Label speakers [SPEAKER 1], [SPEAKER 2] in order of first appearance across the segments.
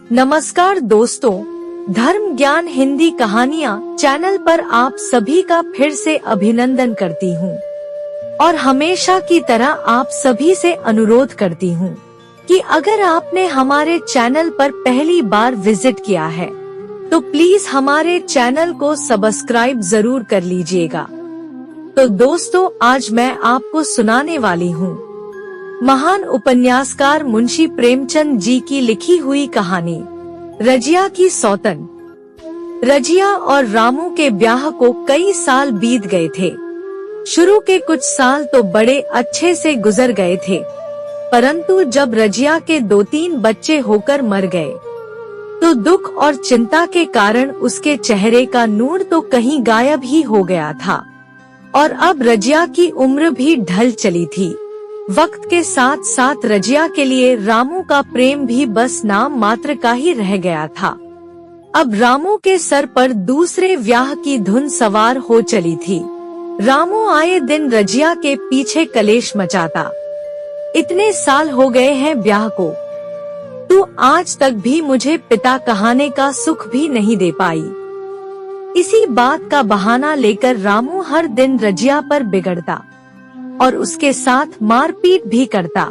[SPEAKER 1] नमस्कार दोस्तों, धर्म ज्ञान हिंदी कहानियाँ चैनल पर आप सभी का फिर से अभिनंदन करती हूँ और हमेशा की तरह आप सभी से अनुरोध करती हूँ कि अगर आपने हमारे चैनल पर पहली बार विजिट किया है तो प्लीज हमारे चैनल को सब्सक्राइब जरूर कर लीजिएगा। तो दोस्तों, आज मैं आपको सुनाने वाली हूँ महान उपन्यासकार मुंशी प्रेमचंद जी की लिखी हुई कहानी रजिया की सौतन। रजिया और रामू के ब्याह को कई साल बीत गए थे। शुरू के कुछ साल तो बड़े अच्छे से गुजर गए थे, परंतु जब रजिया के 2-3 बच्चे होकर मर गए तो दुख और चिंता के कारण उसके चेहरे का नूर तो कहीं गायब ही हो गया था और अब रजिया की उम्र भी ढल चली थी। वक्त के साथ साथ रजिया के लिए रामू का प्रेम भी बस नाम मात्र का ही रह गया था। अब रामू के सर पर दूसरे ब्याह की धुन सवार हो चली थी। रामू आए दिन रजिया के पीछे कलेश मचाता। इतने साल हो गए हैं ब्याह को, तू आज तक भी मुझे पिता कहने का सुख भी नहीं दे पाई। इसी बात का बहाना लेकर रामू हर दिन रजिया पर बिगड़ता और उसके साथ मारपीट भी करता।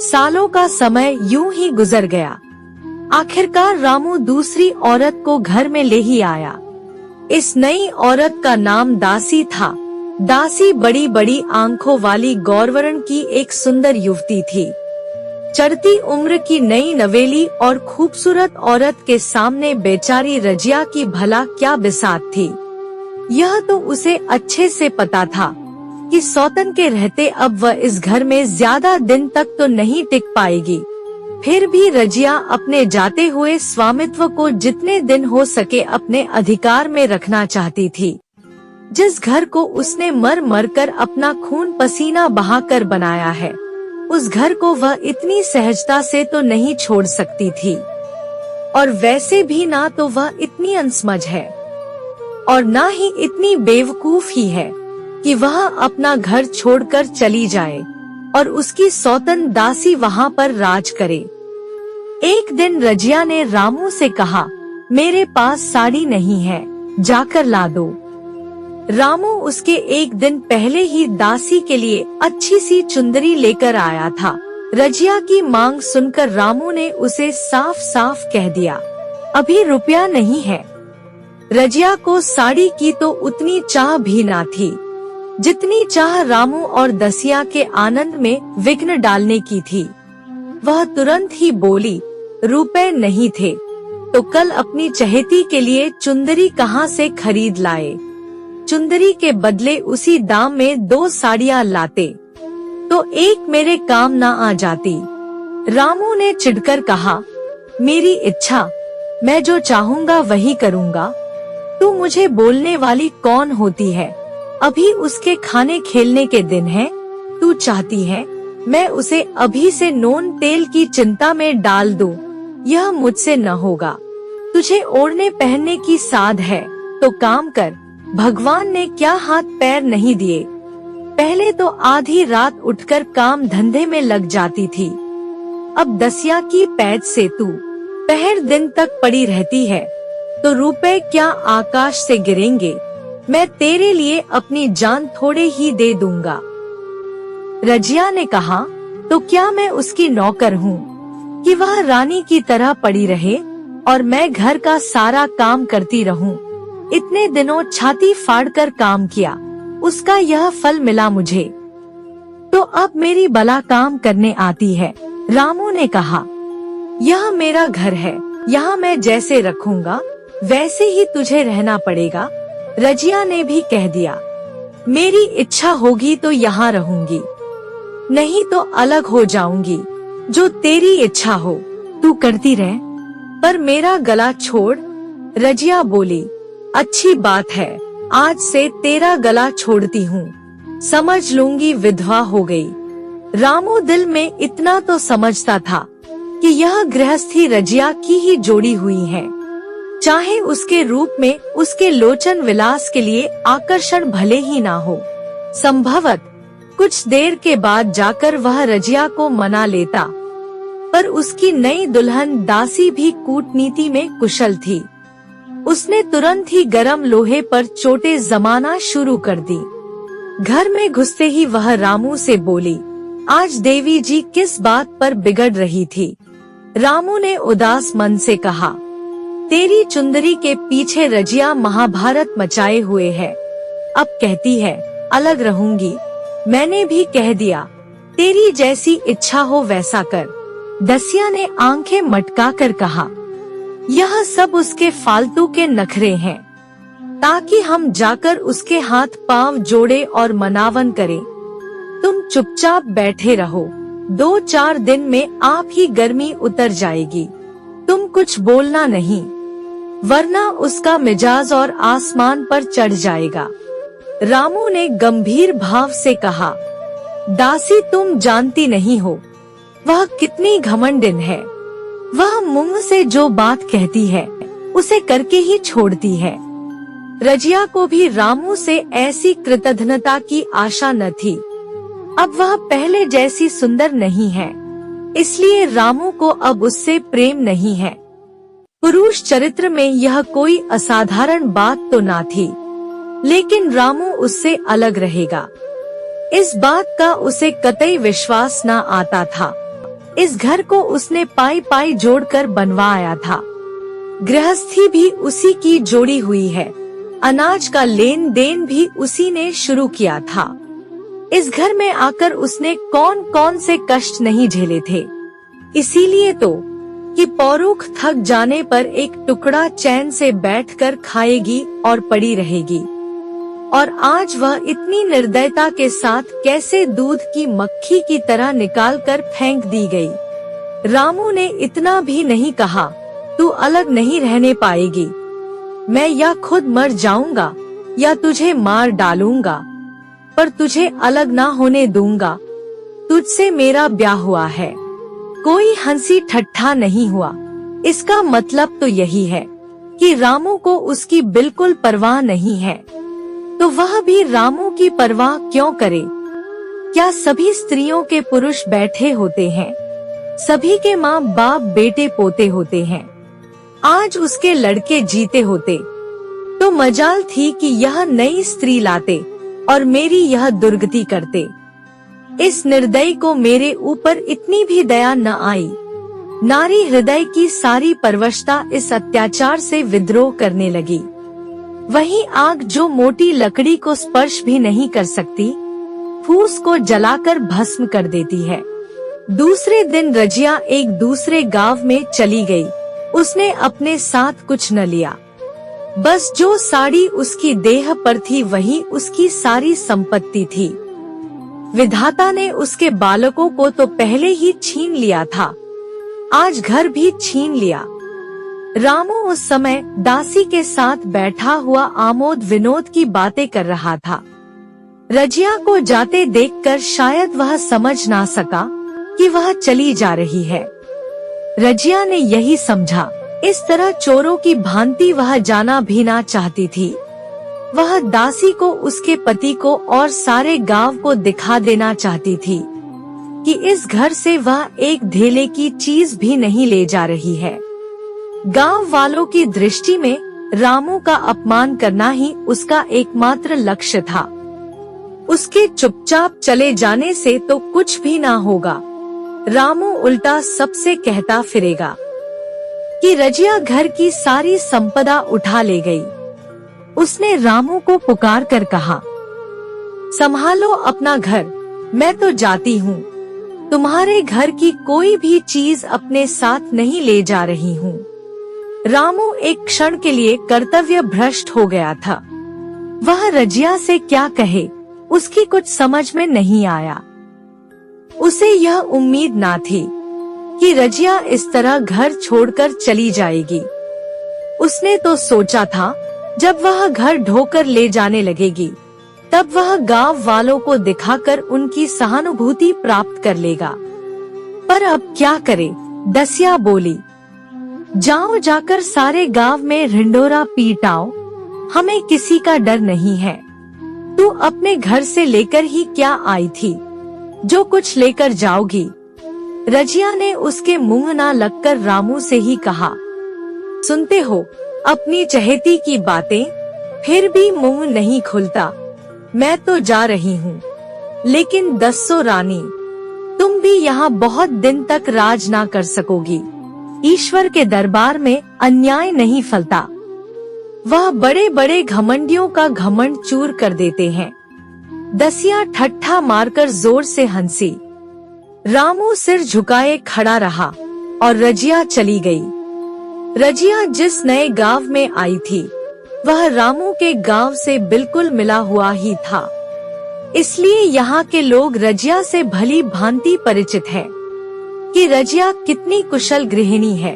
[SPEAKER 1] सालों का समय यूं ही गुजर गया। आखिरकार रामू दूसरी औरत को घर में ले ही आया। इस नई औरत का नाम दासी था। दासी बड़ी बड़ी आंखों वाली गौरवर्ण की एक सुंदर युवती थी। चढ़ती उम्र की नई नवेली और खूबसूरत औरत के सामने बेचारी रजिया की भला क्या बिसात थी। यह तो उसे अच्छे से पता था कि सौतन के रहते अब वह इस घर में ज्यादा दिन तक तो नहीं टिक पाएगी। फिर भी रजिया अपने जाते हुए स्वामित्व को जितने दिन हो सके अपने अधिकार में रखना चाहती थी। जिस घर को उसने मर मर कर अपना खून पसीना बहाकर बनाया है, उस घर को वह इतनी सहजता से तो नहीं छोड़ सकती थी। और वैसे भी ना तो वह इतनी अनसमझ है और ना ही इतनी बेवकूफ ही है कि वह अपना घर छोड़कर चली जाए और उसकी सौतन दासी वहाँ पर राज करे। एक दिन रजिया ने रामू से कहा, मेरे पास साड़ी नहीं है, जाकर ला दो। रामू उसके एक दिन पहले ही दासी के लिए अच्छी सी चुंदरी लेकर आया था। रजिया की मांग सुनकर रामू ने उसे साफ साफ कह दिया, अभी रुपया नहीं है। रजिया को साड़ी की तो उतनी चाह भी ना थी जितनी चाह रामू और दसिया के आनंद में विघ्न डालने की थी। वह तुरंत ही बोली, रुपए नहीं थे तो कल अपनी चहेती के लिए चुंदरी कहाँ से खरीद लाए। चुंदरी के बदले उसी दाम में 2 साड़ियाँ लाते तो एक मेरे काम ना आ जाती। रामू ने चिढ़कर कहा, मेरी इच्छा, मैं जो चाहूँगा वही करूँगा। तू मुझे बोलने वाली कौन होती है? अभी उसके खाने खेलने के दिन हैं। तू चाहती है मैं उसे अभी से नून तेल की चिंता में डाल दूं? यह मुझसे न होगा। तुझे ओढ़ने पहनने की साध है तो काम कर। भगवान ने क्या हाथ पैर नहीं दिए। पहले तो आधी रात उठकर काम धंधे में लग जाती थी, अब दसिया की पैद से तू पहर दिन तक पड़ी रहती है तो रुपए क्या आकाश से गिरेंगे? मैं तेरे लिए अपनी जान थोड़े ही दे दूंगा। रजिया ने कहा, तो क्या मैं उसकी नौकर हूँ कि वह रानी की तरह पड़ी रहे और मैं घर का सारा काम करती रहूं? इतने दिनों छाती फाड़कर काम किया, उसका यह फल मिला मुझे, तो अब मेरी बला काम करने आती है। रामू ने कहा, यह मेरा घर है, यहाँ मैं जैसे रखूंगा वैसे ही तुझे रहना पड़ेगा। रजिया ने भी कह दिया, मेरी इच्छा होगी तो यहाँ रहूंगी, नहीं तो अलग हो जाऊंगी। जो तेरी इच्छा हो तू करती रह, पर मेरा गला छोड़। रजिया बोली, अच्छी बात है, आज से तेरा गला छोड़ती हूँ, समझ लूंगी विधवा हो गई। रामू दिल में इतना तो समझता था कि यह गृहस्थी रजिया की ही जोड़ी हुई है। चाहे उसके रूप में उसके लोचन विलास के लिए आकर्षण भले ही ना हो, संभवत कुछ देर के बाद जाकर वह रजिया को मना लेता, पर उसकी नई दुल्हन दासी भी कूटनीति में कुशल थी। उसने तुरंत ही गरम लोहे पर चोटें जमाना शुरू कर दी। घर में घुसते ही वह रामू से बोली, आज देवी जी किस बात पर बिगड़ रही थी? रामू ने उदास मन से कहा, तेरी चुंदरी के पीछे रजिया महाभारत मचाए हुए है। अब कहती है अलग रहूंगी। मैंने भी कह दिया, तेरी जैसी इच्छा हो वैसा कर। दसिया ने आंखें मटका कर कहा, यह सब उसके फालतू के नखरे हैं, ताकि हम जाकर उसके हाथ पांव जोड़े और मनावन करें। तुम चुपचाप बैठे रहो, 2-4 दिन में आप ही गर्मी उतर जाएगी। तुम कुछ बोलना नहीं, वरना उसका मिजाज और आसमान पर चढ़ जाएगा। रामू ने गंभीर भाव से कहा, दासी तुम जानती नहीं हो वह कितनी घमंडिन है। वह मुंह से जो बात कहती है उसे करके ही छोड़ती है। रजिया को भी रामू से ऐसी कृतघ्नता की आशा न थी। अब वह पहले जैसी सुंदर नहीं है, इसलिए रामू को अब उससे प्रेम नहीं है। पुरुष चरित्र में यह कोई असाधारण बात तो ना थी, लेकिन रामू उससे अलग रहेगा, इस बात का उसे कतई विश्वास न आता था। इस घर को उसने पाई पाई जोड़कर बनवाया था। गृहस्थी भी उसी की जोड़ी हुई है, अनाज का लेन देन भी उसी ने शुरू किया था। इस घर में आकर उसने कौन कौन से कष्ट नहीं झेले थे। इसीलिए तो कि पौरुख थक जाने पर एक टुकड़ा चैन से बैठकर खाएगी और पड़ी रहेगी। और आज वह इतनी निर्दयता के साथ कैसे दूध की मक्खी की तरह निकालकर फेंक दी गई। रामू ने इतना भी नहीं कहा, तू अलग नहीं रहने पाएगी। मैं या खुद मर जाऊंगा या तुझे मार डालूंगा, पर तुझे अलग ना होने दूंगा। तुझसे मेरा ब्याह हुआ है, कोई हंसी ठट्ठा नहीं हुआ। इसका मतलब तो यही है कि रामू को उसकी बिल्कुल परवाह नहीं है, तो वह भी रामू की परवाह क्यों करे? क्या सभी स्त्रियों के पुरुष बैठे होते हैं? सभी के माँ बाप बेटे पोते होते हैं। आज उसके लड़के जीते होते तो मजाल थी कि यह नई स्त्री लाते और मेरी यह दुर्गति करते। इस निर्दयी को मेरे ऊपर इतनी भी दया न आई। नारी हृदय की सारी परवशता इस अत्याचार से विद्रोह करने लगी। वही आग जो मोटी लकड़ी को स्पर्श भी नहीं कर सकती, फूस को जलाकर भस्म कर देती है। दूसरे दिन रजिया एक दूसरे गांव में चली गई। उसने अपने साथ कुछ न लिया, बस जो साड़ी उसकी देह पर थी वही उसकी सारी संपत्ति थी। विधाता ने उसके बालकों को तो पहले ही छीन लिया था, आज घर भी छीन लिया। रामू उस समय दासी के साथ बैठा हुआ आमोद विनोद की बातें कर रहा था। रजिया को जाते देखकर शायद वह समझ ना सका कि वह चली जा रही है। रजिया ने यही समझा, इस तरह चोरों की भांति वह जाना भी ना चाहती थी। वह दासी को, उसके पति को और सारे गांव को दिखा देना चाहती थी कि इस घर से वह एक धेले की चीज भी नहीं ले जा रही है। गांव वालों की दृष्टि में रामू का अपमान करना ही उसका एकमात्र लक्ष्य था। उसके चुपचाप चले जाने से तो कुछ भी ना होगा। रामू उल्टा सबसे कहता फिरेगा कि रजिया घर की सारी संपदा उठा ले गई। उसने रामू को पुकार कर कहा, संभालो अपना घर, मैं तो जाती हूँ। तुम्हारे घर की कोई भी चीज अपने साथ नहीं ले जा रही हूँ। रामू एक क्षण के लिए कर्तव्य भ्रष्ट हो गया था। वह रजिया से क्या कहे, उसकी कुछ समझ में नहीं आया। उसे यह उम्मीद ना थी कि रजिया इस तरह घर छोड़कर चली जाएगी। उसने तो सोचा था जब वह घर ढोकर ले जाने लगेगी तब वह गांव वालों को दिखाकर उनकी सहानुभूति प्राप्त कर लेगा। पर अब क्या करे? दसिया बोली, जाओ जाकर सारे गांव में ढिंढोरा पीट आओ, हमें किसी का डर नहीं है। तू अपने घर से लेकर ही क्या आई थी, जो कुछ लेकर जाओगी रजिया ने उसके मुंह ना लगकर रामू से ही कहा, सुनते हो अपनी चहेती की बातें, फिर भी मुंह नहीं खुलता। मैं तो जा रही हूँ, लेकिन दस्सो रानी, तुम भी यहाँ बहुत दिन तक राज ना कर सकोगी। ईश्वर के दरबार में अन्याय नहीं फलता। वह बड़े बड़े घमंडियों का घमंड चूर कर देते हैं। दसिया ठट्ठा मारकर जोर से हंसी। रामू सिर झुकाए खड़ा रहा और रजिया चली गई। रजिया जिस नए गांव में आई थी, वह रामू के गांव से बिल्कुल मिला हुआ ही था। इसलिए यहाँ के लोग रजिया से भली भांति परिचित हैं कि रजिया कितनी कुशल गृहिणी है,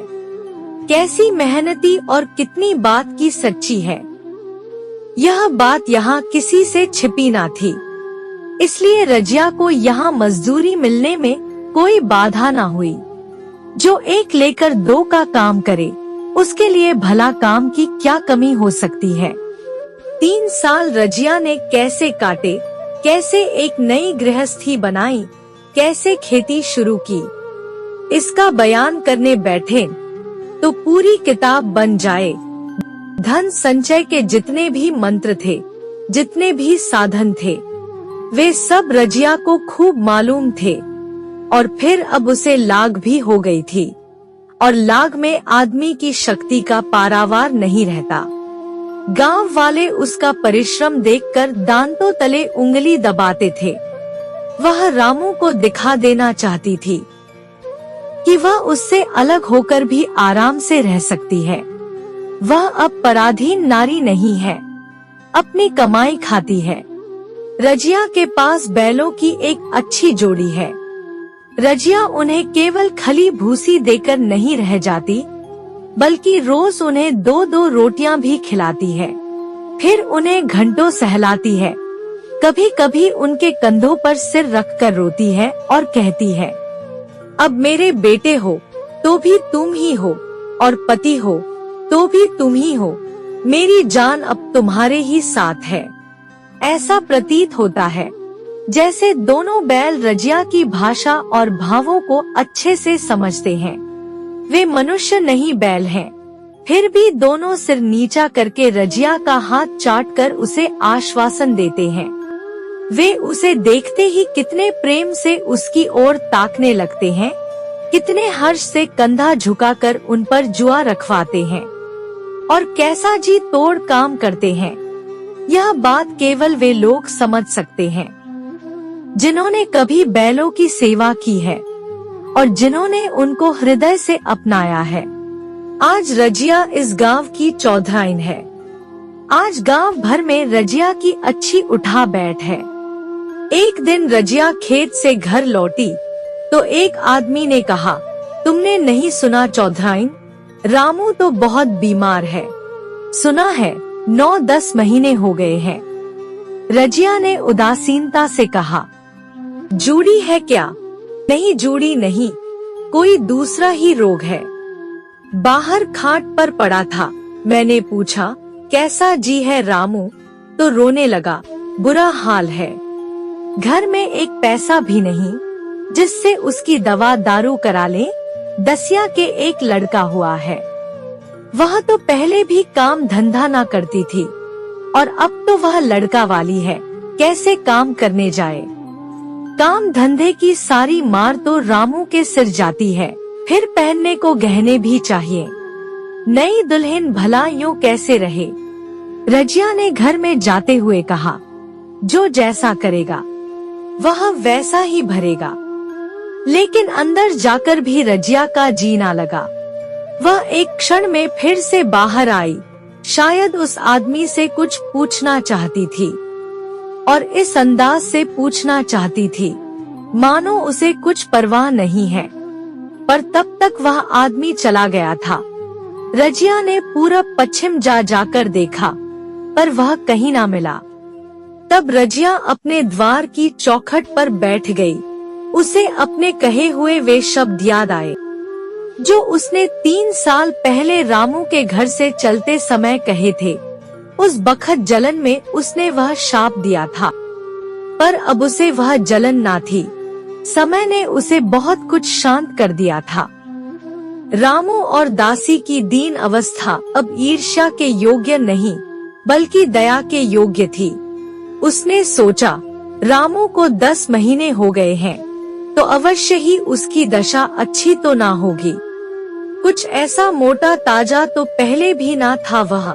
[SPEAKER 1] कैसी मेहनती और कितनी बात की सच्ची है। यह बात यहाँ किसी से छिपी ना थी। इसलिए रजिया को यहाँ मजदूरी मिलने में कोई बाधा ना हुई। जो एक लेकर दो का काम करे, उसके लिए भला काम की क्या कमी हो सकती है। 3 साल रजिया ने कैसे काटे, कैसे एक नई गृहस्थी बनाई, कैसे खेती शुरू की, इसका बयान करने बैठे तो पूरी किताब बन जाए। धन संचय के जितने भी मंत्र थे, जितने भी साधन थे, वे सब रजिया को खूब मालूम थे। और फिर अब उसे लाग भी हो गई थी, और लाग में आदमी की शक्ति का पारावार नहीं रहता। गांव वाले उसका परिश्रम देखकर दांतों तले उंगली दबाते थे। वह रामू को दिखा देना चाहती थी कि वह उससे अलग होकर भी आराम से रह सकती है। वह अब पराधीन नारी नहीं है, अपनी कमाई खाती है। रजिया के पास बैलों की एक अच्छी जोड़ी है। रजिया उन्हें केवल खली भूसी देकर नहीं रह जाती, बल्कि रोज उन्हें 2-2 रोटियां भी खिलाती है। फिर उन्हें घंटों सहलाती है। कभी कभी उनके कंधों पर सिर रखकर रोती है और कहती है, अब मेरे बेटे हो तो भी तुम ही हो, और पति हो तो भी तुम ही हो। मेरी जान अब तुम्हारे ही साथ है। ऐसा प्रतीत होता है जैसे दोनों बैल रजिया की भाषा और भावों को अच्छे से समझते हैं। वे मनुष्य नहीं बैल हैं। फिर भी दोनों सिर नीचा करके रजिया का हाथ चाटकर उसे आश्वासन देते हैं। वे उसे देखते ही कितने प्रेम से उसकी ओर ताकने लगते हैं, कितने हर्ष से कंधा झुकाकर उन पर जुआ रखवाते हैं, और कैसा जी तोड़ काम करते हैं। यह बात केवल वे लोग समझ सकते हैं जिन्होंने कभी बैलों की सेवा की है और जिन्होंने उनको हृदय से अपनाया है। आज रजिया इस गांव की चौधराइन है। आज गांव भर में रजिया की अच्छी उठा बैठ है। एक दिन रजिया खेत से घर लौटी तो एक आदमी ने कहा, तुमने नहीं सुना चौधराइन, रामू तो बहुत बीमार है। सुना है 9-10 महीने हो गए हैं। रजिया ने उदासीनता से कहा, जूड़ी है क्या? नहीं जूड़ी नहीं, कोई दूसरा ही रोग है। बाहर खाट पर पड़ा था। मैंने पूछा, कैसा जी है रामू? तो रोने लगा, बुरा हाल है। घर में एक पैसा भी नहीं जिससे उसकी दवा दारू करा ले। दसिया के एक लड़का हुआ है। वह तो पहले भी काम धंधा ना करती थी, और अब तो वह लड़का वाली है, कैसे काम करने जाए। काम धंधे की सारी मार तो रामू के सिर जाती है। फिर पहनने को गहने भी चाहिए। नई दुल्हन भला यूं कैसे रहे? रजिया ने घर में जाते हुए कहा, जो जैसा करेगा वह वैसा ही भरेगा। लेकिन अंदर जाकर भी रजिया का जी ना लगा। वह एक क्षण में फिर से बाहर आई। शायद उस आदमी से कुछ पूछना चाहती थी, और इस अंदाज से पूछना चाहती थी मानो उसे कुछ परवाह नहीं है। पर तब तक वह आदमी चला गया था। रजिया ने पूरब पश्चिम जाकर देखा, पर वह कहीं ना मिला। तब रजिया अपने द्वार की चौखट पर बैठ गई। उसे अपने कहे हुए वे शब्द याद आए जो उसने 3 साल पहले रामू के घर से चलते समय कहे थे। उस बखत जलन में उसने वह शाप दिया था, पर अब उसे वह जलन ना थी, समय ने उसे बहुत कुछ शांत कर दिया था। रामू और दासी की दीन अवस्था अब ईर्ष्या के योग्य नहीं बल्कि दया के योग्य थी। उसने सोचा, रामू को 10 महीने हो गए हैं तो अवश्य ही उसकी दशा अच्छी तो ना होगी। कुछ ऐसा मोटा ताजा तो पहले भी ना था वह,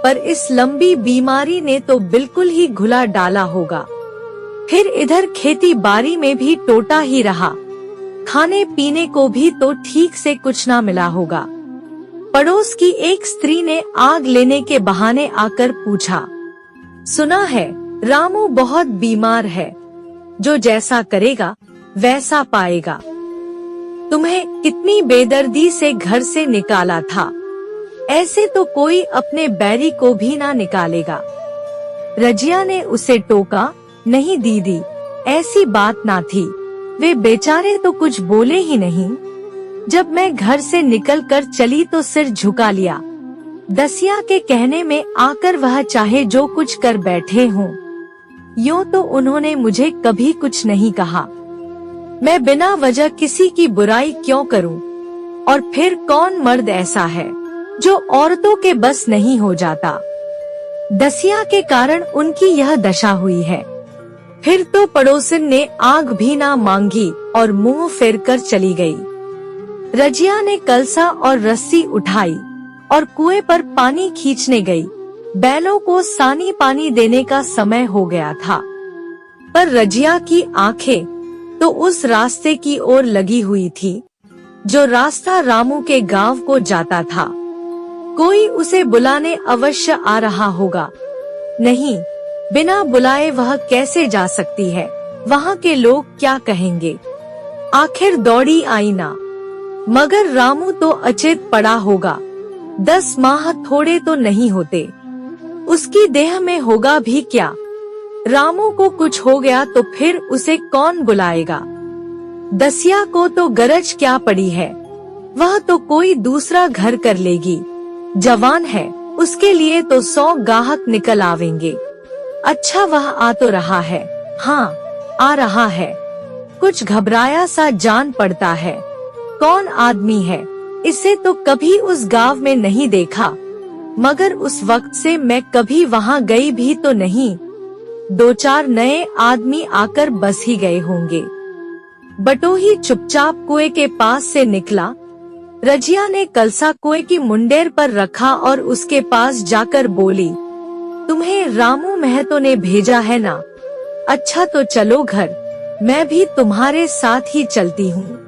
[SPEAKER 1] पर इस लंबी बीमारी ने तो बिल्कुल ही घुला डाला होगा। फिर इधर खेती बाड़ी में भी टोटा ही रहा, खाने पीने को भी तो ठीक से कुछ ना मिला होगा। पड़ोस की एक स्त्री ने आग लेने के बहाने आकर पूछा, सुना है रामू बहुत बीमार है, जो जैसा करेगा वैसा पाएगा। तुम्हें कितनी बेदर्दी से घर से निकाला था, ऐसे तो कोई अपने बैरी को भी ना निकालेगा। रजिया ने उसे टोका, नहीं दीदी, ऐसी बात ना थी, वे बेचारे तो कुछ बोले ही नहीं। जब मैं घर से निकलकर चली तो सिर झुका लिया। दसिया के कहने में आकर वह चाहे जो कुछ कर बैठे हों, यूं तो उन्होंने मुझे कभी कुछ नहीं कहा। मैं बिना वजह किसी की बुराई क्यों करूं? और फिर कौन मर्द ऐसा है जो औरतों के बस नहीं हो जाता? दसिया के कारण उनकी यह दशा हुई है। फिर तो पड़ोसन ने आग भी ना मांगी और मुंह फेर कर चली गई। रजिया ने कलसा और रस्सी उठाई और कुएं पर पानी खींचने गई। बैलों को सानी पानी देने का समय हो गया था, पर रजिया की आंखें तो उस रास्ते की ओर लगी हुई थी जो रास्ता रामू के गांव को जाता था। कोई उसे बुलाने अवश्य आ रहा होगा। नहीं, बिना बुलाए वह कैसे जा सकती है? वहाँ के लोग क्या कहेंगे? आखिर दौड़ी आई ना, मगर रामू तो अचेत पड़ा होगा। 10 माह थोड़े तो नहीं होते, उसकी देह में होगा भी क्या? रामू को कुछ हो गया तो फिर उसे कौन बुलाएगा? दसिया को तो गरज क्या पड़ी है, वह तो कोई दूसरा घर कर लेगी। जवान है, उसके लिए तो 100 गाहक निकल आवेंगे। अच्छा, वह आ तो रहा है। हाँ, आ रहा है। कुछ घबराया सा जान पड़ता है। कौन आदमी है? इसे तो कभी उस गांव में नहीं देखा, मगर उस वक्त से मैं कभी वहाँ गई भी तो नहीं। 2-4 नए आदमी आकर बस ही गए होंगे। बटोही चुपचाप कुएं के पास से निकला। रजिया ने कलसा कुएं की मुंडेर पर रखा और उसके पास जाकर बोली, तुम्हें रामू महतो ने भेजा है ना? अच्छा तो चलो घर, मैं भी तुम्हारे साथ ही चलती हूँ।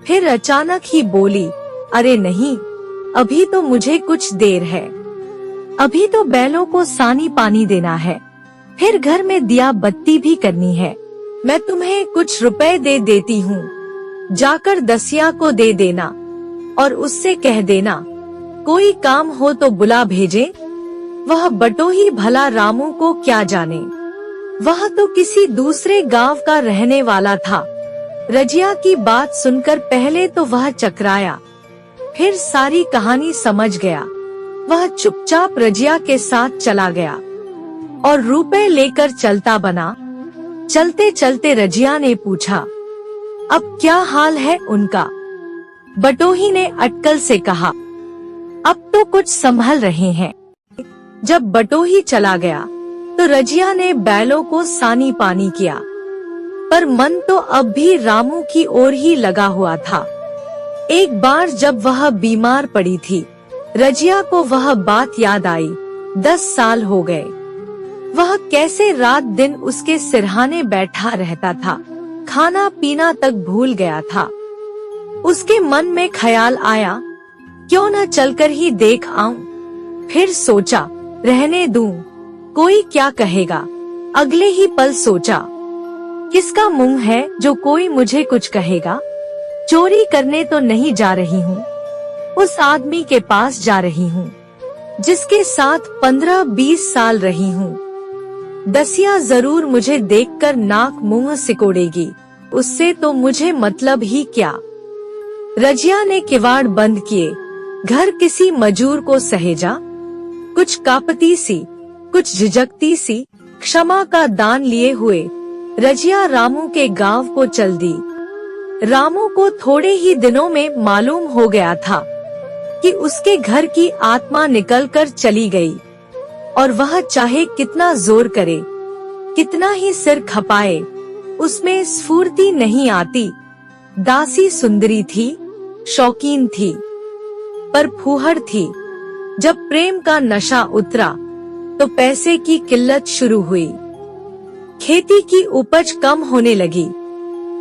[SPEAKER 1] फिर अचानक ही बोली, अरे नहीं, अभी तो मुझे कुछ देर है, अभी तो बैलों को सानी पानी देना है, फिर घर में दिया बत्ती भी करनी है। मैं तुम्हें कुछ रुपए दे देती हूँ, जाकर दसिया को दे देना और उससे कह देना कोई काम हो तो बुला भेजे। वह बटोही भला रामू को क्या जाने, वह तो किसी दूसरे गांव का रहने वाला था। रजिया की बात सुनकर पहले तो वह चकराया, फिर सारी कहानी समझ गया। वह चुपचाप रजिया के साथ चला गया और रुपए लेकर चलता बना। चलते चलते रजिया ने पूछा, अब क्या हाल है उनका? बटोही ने अटकल से कहा, अब तो कुछ संभल रहे हैं। जब बटोही चला गया तो रजिया ने बैलों को सानी पानी किया, पर मन तो अब भी रामू की ओर ही लगा हुआ था। एक बार जब वह बीमार पड़ी थी, रजिया को वह बात याद आई। 10 साल हो गए, वह कैसे रात दिन उसके सिरहाने बैठा रहता था, खाना पीना तक भूल गया था। उसके मन में ख्याल आया, क्यों न चलकर ही देख आऊं। फिर सोचा, रहने दूं, कोई क्या कहेगा। अगले ही पल सोचा, किसका मुंह है जो कोई मुझे कुछ कहेगा। चोरी करने तो नहीं जा रही हूँ, उस आदमी के पास जा रही हूँ जिसके साथ 15-20 साल रही हूँ। दसिया जरूर मुझे देखकर नाक मुंह सिकोड़ेगी, उससे तो मुझे मतलब ही क्या। रजिया ने किवाड़ बंद किए, घर किसी मजूर को सहेजा। कुछ कांपती सी, कुछ झिझकती सी, क्षमा का दान लिए हुए रजिया रामू के गांव को चल दी। रामू को थोड़े ही दिनों में मालूम हो गया था कि उसके घर की आत्मा निकलकर चली गई, और वह चाहे कितना जोर करे, कितना ही सिर खपाए, उसमें स्फूर्ति नहीं आती। दासी सुंदरी थी, शौकीन थी, पर फूहड़ थी। जब प्रेम का नशा उतरा तो पैसे की किल्लत शुरू हुई। खेती की उपज कम होने लगी,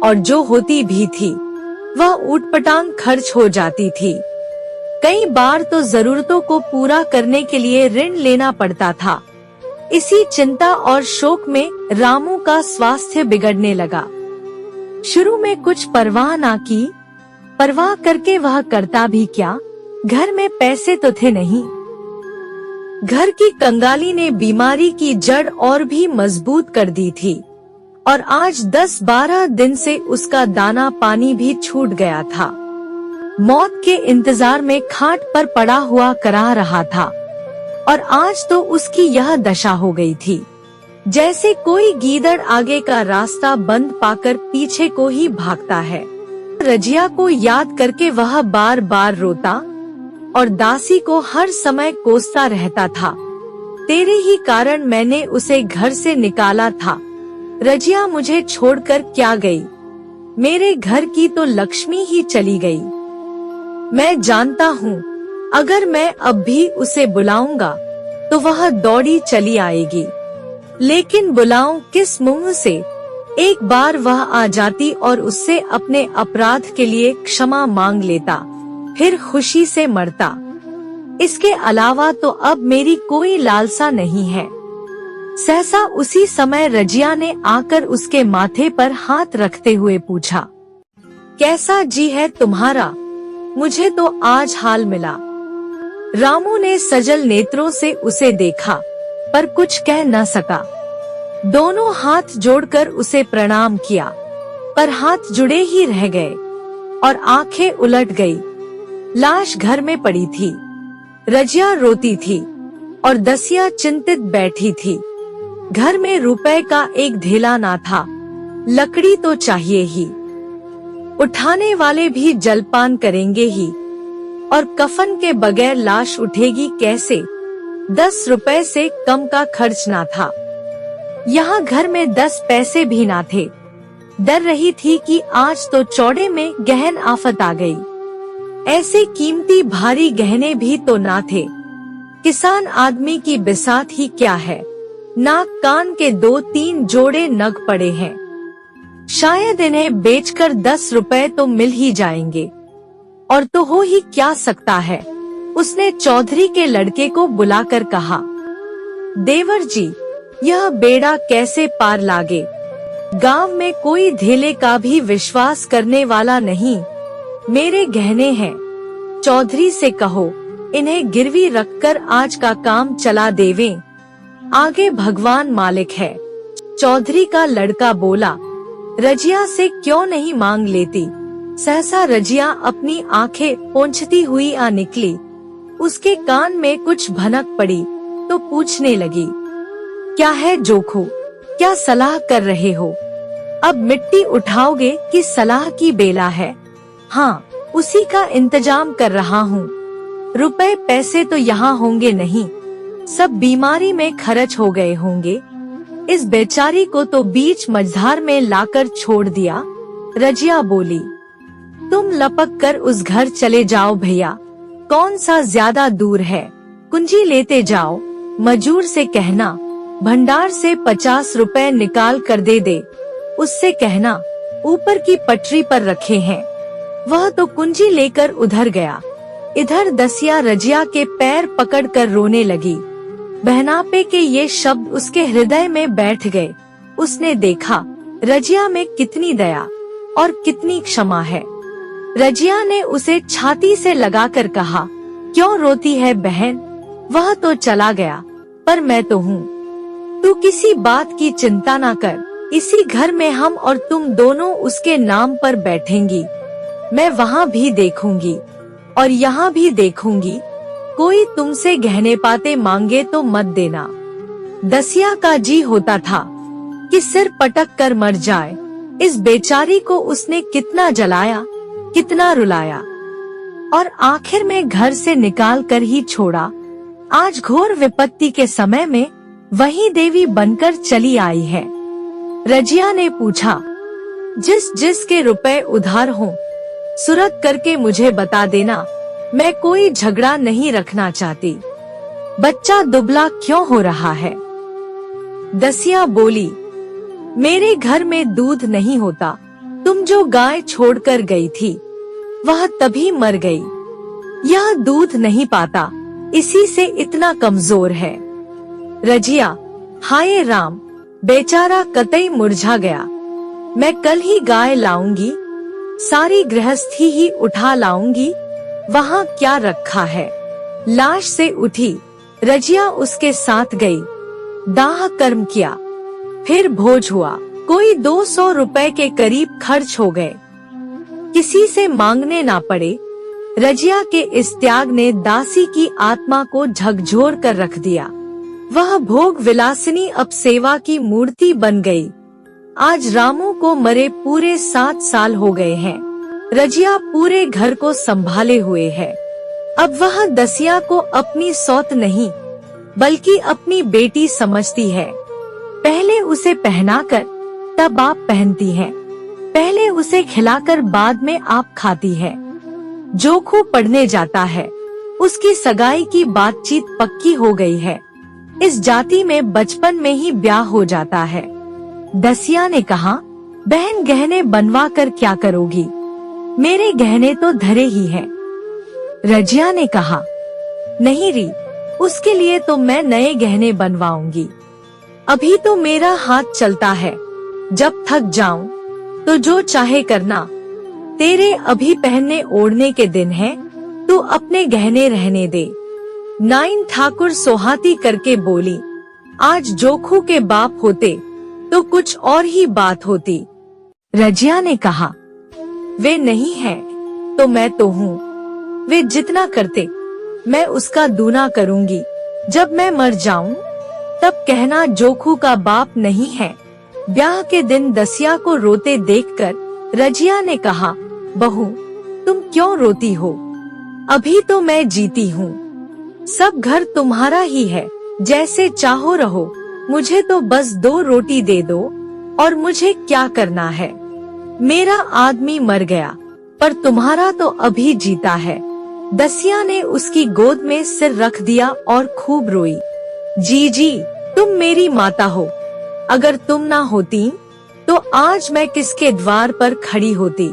[SPEAKER 1] और जो होती भी थी वह ऊटपटांग खर्च हो जाती थी। कई बार तो जरूरतों को पूरा करने के लिए ऋण लेना पड़ता था। इसी चिंता और शोक में रामू का स्वास्थ्य बिगड़ने लगा। शुरू में कुछ परवाह ना की, परवाह करके वह करता भी क्या, घर में पैसे तो थे नहीं। घर की कंगाली ने बीमारी की जड़ और भी मजबूत कर दी थी, और आज 10-12 दिन से उसका दाना पानी भी छूट गया था। मौत के इंतजार में खाट पर पड़ा हुआ करा रहा था, और आज तो उसकी यह दशा हो गई थी जैसे कोई गीदड़ आगे का रास्ता बंद पाकर पीछे को ही भागता है। रजिया को याद करके वह बार बार रोता और दासी को हर समय कोसता रहता था। तेरे ही कारण मैंने उसे घर से निकाला था। रजिया मुझे छोड़कर क्या गई, मेरे घर की तो लक्ष्मी ही चली गई। मैं जानता हूँ अगर मैं अब भी उसे बुलाऊंगा तो वह दौड़ी चली आएगी, लेकिन बुलाऊं किस मुंह से। एक बार वह आ जाती और उससे अपने अपराध के लिए क्षमा मांग लेता, फिर खुशी से मरता। इसके अलावा तो अब मेरी कोई लालसा नहीं है। सहसा उसी समय रजिया ने आकर उसके माथे पर हाथ रखते हुए पूछा, कैसा जी है तुम्हारा? मुझे तो आज हाल मिला। रामू ने सजल नेत्रों से उसे देखा, पर कुछ कह न सका। दोनों हाथ जोड़कर उसे प्रणाम किया, पर हाथ जुड़े ही रह गए और आंखें उलट गई। लाश घर में पड़ी थी। रजिया रोती थी और दसिया चिंतित बैठी थी। घर में रुपए का एक धेला ना था, लकड़ी तो चाहिए ही। उठाने वाले भी जलपान करेंगे ही, और कफन के बगैर लाश उठेगी कैसे? 10 रुपए से कम का खर्च ना था। यहाँ घर में 10 पैसे भी ना थे। डर रही थी कि आज तो चौड़े में गहन आफत आ गई। ऐसे कीमती भारी गहने भी तो ना थे। किसान आदमी की बिसात ही क्या है, नाक कान के 2-3 जोड़े नग पड़े हैं। शायद इन्हें बेचकर 10 रुपए तो मिल ही जाएंगे, और तो हो ही क्या सकता है। उसने चौधरी के लड़के को बुलाकर कहा, देवर जी, यह बेड़ा कैसे पार लागे? गांव में कोई धेले का भी विश्वास करने वाला नहीं। मेरे गहने हैं, चौधरी से कहो इन्हें गिरवी रखकर आज का काम चला देवें। आगे भगवान मालिक है। चौधरी का लड़का बोला, रजिया से क्यों नहीं मांग लेती? सहसा रजिया अपनी आंखें पोंछती हुई आ निकली। उसके कान में कुछ भनक पड़ी तो पूछने लगी, क्या है जोखू, क्या सलाह कर रहे हो? अब मिट्टी उठाओगे कि सलाह की बेला है? हाँ, उसी का इंतजाम कर रहा हूँ। रुपए पैसे तो यहाँ होंगे नहीं, सब बीमारी में खर्च हो गए होंगे। इस बेचारी को तो बीच मझधार में लाकर छोड़ दिया। रजिया बोली, तुम लपक कर उस घर चले जाओ भैया, कौन सा ज्यादा दूर है। कुंजी लेते जाओ, मजूर से कहना भंडार से 50 रुपए निकाल कर दे। उससे कहना ऊपर की पटरी पर रखे हैं। वह तो कुंजी लेकर उधर गया। इधर दसिया रजिया के पैर पकड़कर रोने लगी। बहनापे के ये शब्द उसके हृदय में बैठ गए। उसने देखा रजिया में कितनी दया और कितनी क्षमा है। रजिया ने उसे छाती से लगाकर कहा, क्यों रोती है बहन? वह तो चला गया, पर मैं तो हूँ। तू किसी बात की चिंता ना कर। इसी घर में हम और तुम दोनों उसके नाम पर बैठेंगी। मैं वहाँ भी देखूंगी और यहाँ भी देखूंगी। कोई तुमसे गहने पाते मांगे तो मत देना। दसिया का जी होता था कि सिर पटक कर मर जाए। इस बेचारी को उसने कितना जलाया, कितना रुलाया और आखिर में घर से निकाल कर ही छोड़ा। आज घोर विपत्ति के समय में वही देवी बनकर चली आई है। रजिया ने पूछा, जिस के रुपए उधार हो सूरत करके मुझे बता देना, मैं कोई झगड़ा नहीं रखना चाहती। बच्चा दुबला क्यों हो रहा है? दसिया बोली, मेरे घर में दूध नहीं होता। तुम जो गाय छोड़कर गई थी वह तभी मर गई। यह दूध नहीं पाता, इसी से इतना कमजोर है। रजिया, हाय राम, बेचारा कतई मुरझा गया। मैं कल ही गाय लाऊंगी, सारी गृहस्थी ही उठा लाऊंगी। वहाँ क्या रखा है? लाश से उठी रजिया उसके साथ गई। दाह कर्म किया, फिर भोज हुआ। कोई 200 रुपए के करीब खर्च हो गए। किसी से मांगने ना पड़े। रजिया के इस त्याग ने दासी की आत्मा को झकझोर कर रख दिया। वह भोग विलासिनी अब सेवा की मूर्ति बन गई। आज रामू को मरे पूरे 7 साल हो गए हैं। रजिया पूरे घर को संभाले हुए है। अब वह दसिया को अपनी सौत नहीं बल्कि अपनी बेटी समझती है। पहले उसे पहनाकर तब आप पहनती हैं। पहले उसे खिलाकर बाद में आप खाती है। जोखू पढ़ने जाता है, उसकी सगाई की बातचीत पक्की हो गई है। इस जाति में बचपन में ही ब्याह हो जाता है। दसिया ने कहा, बहन गहने बनवा कर क्या करोगी? मेरे गहने तो धरे ही हैं। रजिया ने कहा, नहीं री, उसके लिए तो मैं नए गहने बनवाऊंगी। अभी तो मेरा हाथ चलता है, जब थक जाऊं तो जो चाहे करना। तेरे अभी पहनने ओढ़ने के दिन हैं, तू अपने गहने रहने दे। नाइन ठाकुर सोहाती करके बोली, आज जोखू के बाप होते तो कुछ और ही बात होती। रजिया ने कहा, वे नहीं है तो मैं तो हूँ। वे जितना करते मैं उसका दूना करूँगी। जब मैं मर जाऊं तब कहना जोखू का बाप नहीं है। ब्याह के दिन दसिया को रोते देखकर रजिया ने कहा, बहू तुम क्यों रोती हो? अभी तो मैं जीती हूँ। सब घर तुम्हारा ही है, जैसे चाहो रहो। मुझे तो बस 2 रोटी दे दो और मुझे क्या करना है। मेरा आदमी मर गया पर तुम्हारा तो अभी जीता है। दसिया ने उसकी गोद में सिर रख दिया और खूब रोई। जी तुम मेरी माता हो। अगर तुम ना होती तो आज मैं किसके द्वार पर खड़ी होती।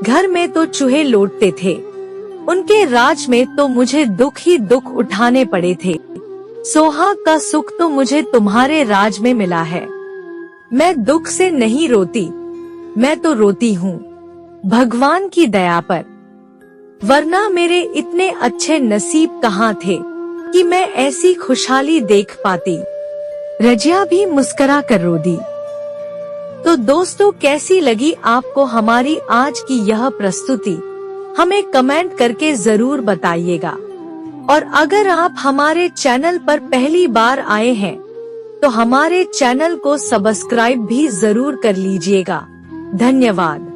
[SPEAKER 1] घर में तो चूहे लौटते थे, उनके राज में तो मुझे दुख ही दुख उठाने पड़े थे। सोहाग का सुख तो मुझे तुम्हारे राज में मिला है। मैं दुख से नहीं रोती, मैं तो रोती हूँ भगवान की दया पर। वरना मेरे इतने अच्छे नसीब कहाँ थे कि मैं ऐसी खुशहाली देख पाती। रजिया भी मुस्कुरा कर रो दी। तो दोस्तों, कैसी लगी आपको हमारी आज की यह प्रस्तुति? हमें कमेंट करके जरूर बताइएगा। और अगर आप हमारे चैनल पर पहली बार आए हैं तो हमारे चैनल को सब्सक्राइब भी जरूर कर लीजिएगा। धन्यवाद।